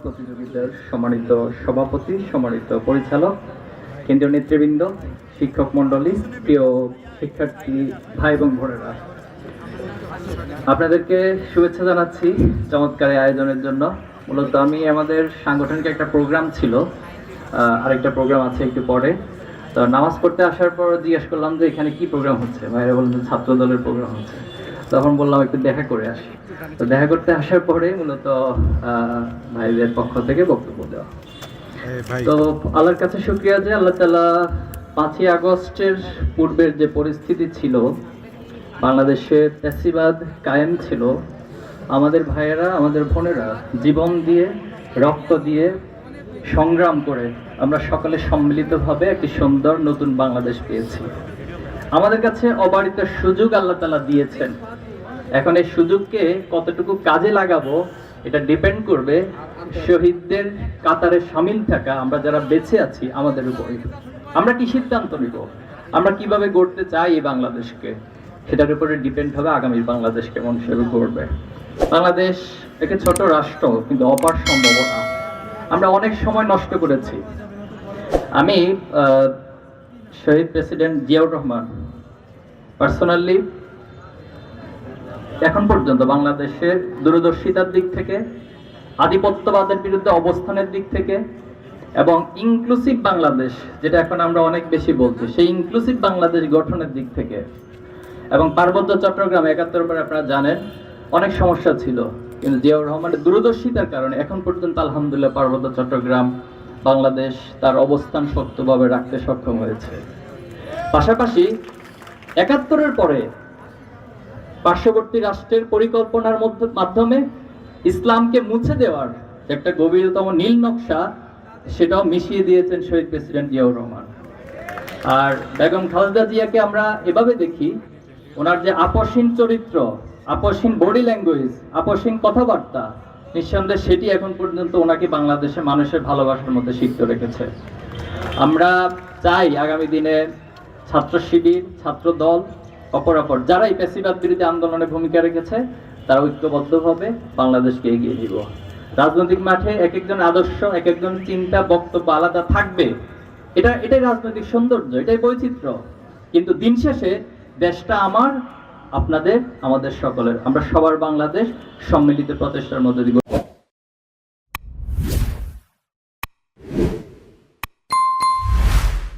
প্রতিযোগিতার সম্মানিত সভাপতি, সম্মানিত পরিচালক, কেন্দ্রীয় নেতৃবৃন্দ, শিক্ষক মণ্ডলী, প্রিয় শিক্ষার্থী ভাই এবং বোনেরা, আপনাদেরকে শুভেচ্ছা জানাচ্ছি চমৎকার আয়োজনের জন্য। মূলত আমি আমাদের সাংগঠনিক একটা প্রোগ্রাম ছিল, আরেকটা প্রোগ্রাম আছে একটু পরে। তো নামাজ পড়তে আসার পর জিজ্ঞেস করলাম যে এখানে কি প্রোগ্রাম হচ্ছে। ভাইরা বললেন যে ছাত্র দলের প্রোগ্রাম হচ্ছে। তখন বললাম একটু দেখা করে আসি। তো দেখা করতে আসার পরে মূলত ভাইদের পক্ষ থেকে বক্তব্য দেওয়া। তো আল্লাহর কাছে শুকরিয়া যে আল্লাহ তাআলা 5ই আগস্টের পূর্বের যে পরিস্থিতি ছিল, বাংলাদেশে ফ্যাসিবাদ কায়েম ছিল, আমাদের ভাইয়েরা, আমাদের বোনেরা জীবন দিয়ে, রক্ত দিয়ে, সংগ্রাম করে আমরা সকলে সম্মিলিতভাবে একটি সুন্দর নতুন বাংলাদেশ পেয়েছি। আমাদের কাছে অবারিত সুযোগ আল্লাহ তাআলা দিয়েছেন। এখন এই সুযোগকে কতটুকু কাজে লাগাবো এটা ডিপেন্ড করবে শহীদদের কাতারে শামিল থাকা আমরা যারা বেঁচে আছি আমাদের উপরে। আমরা কি সিদ্ধান্ত নিব, আমরা কিভাবে গড়তে চাই এই বাংলাদেশকে, সেটার উপরে ডিপেন্ড হবে আগামী বাংলাদেশ কেমন হিসেবে গড়বে। বাংলাদেশ একটি ছোট রাষ্ট্র, কিন্তু অপার সম্ভাবনা। আমরা অনেক সময় নষ্ট করেছি। আমি শহীদ প্রেসিডেন্ট জিয়াউর রহমান পার্সোনালি এখন পর্যন্ত বাংলাদেশের দূরদর্শিতার দিক থেকে, আধিপত্যবাদের বিরুদ্ধে অবস্থানের দিক থেকে এবং ইনক্লুসিভ বাংলাদেশ, যেটা এখন আমরা অনেক বেশি বলছি, সেই ইনক্লুসিভ বাংলাদেশ গঠনের দিক থেকে এবং পার্বত্য চট্টগ্রাম 71 পরে আপনারা জানেন অনেক সমস্যা ছিল, কিন্তু জিয়াউর রহমানের দূরদর্শিতার কারণে এখন পর্যন্ত আলহামদুলিল্লাহ পার্বত্য চট্টগ্রাম বাংলাদেশ তার অবস্থান শক্তভাবে রাখতে সক্ষম হয়েছে। পাশাপাশি 71-এর পরে পার্শ্ববর্তী রাষ্ট্রের পরিকল্পনার মাধ্যমে ইসলামকে মুছে দেওয়ার একটা গভীরতম নীল নকশা, সেটাও মিশিয়ে দিয়েছেন শহীদ প্রেসিডেন্ট জিয়াউর রহমান। আর বেগম খালেদা জিয়াকে আমরা এভাবে দেখি, ওনার যে আপসহীন চরিত্র, আপসহীন বডি ল্যাঙ্গুয়েজ, আপসহীন কথাবার্তা, নিঃসন্দেহে সেটি এখন পর্যন্ত ওনাকে বাংলাদেশের মানুষের ভালোবাসার মধ্যে সিক্ত রেখেছে। আমরা চাই আগামী দিনে ছাত্র শিবির, ছাত্র দল, অপরাপর যারা এই ফ্যাসিবাদ বিরোধী আন্দোলনে ভূমিকা রেখেছে, তারা ঐক্যবদ্ধভাবে বাংলাদেশকে এগিয়ে নিব। রাজনৈতিক মাঠে এক একজন আদর্শ, এক একজন চিন্তা, বক্তব্য আলাদা থাকবে, এটাই রাজনৈতিক সৌন্দর্য, এটাই বৈচিত্র্য। কিন্তু দিন শেষে দেশটা আমার, আপনাদের, আমাদের সকলের। আমরা সবার বাংলাদেশ সম্মিলিত প্রচেষ্টার মধ্যে দিব।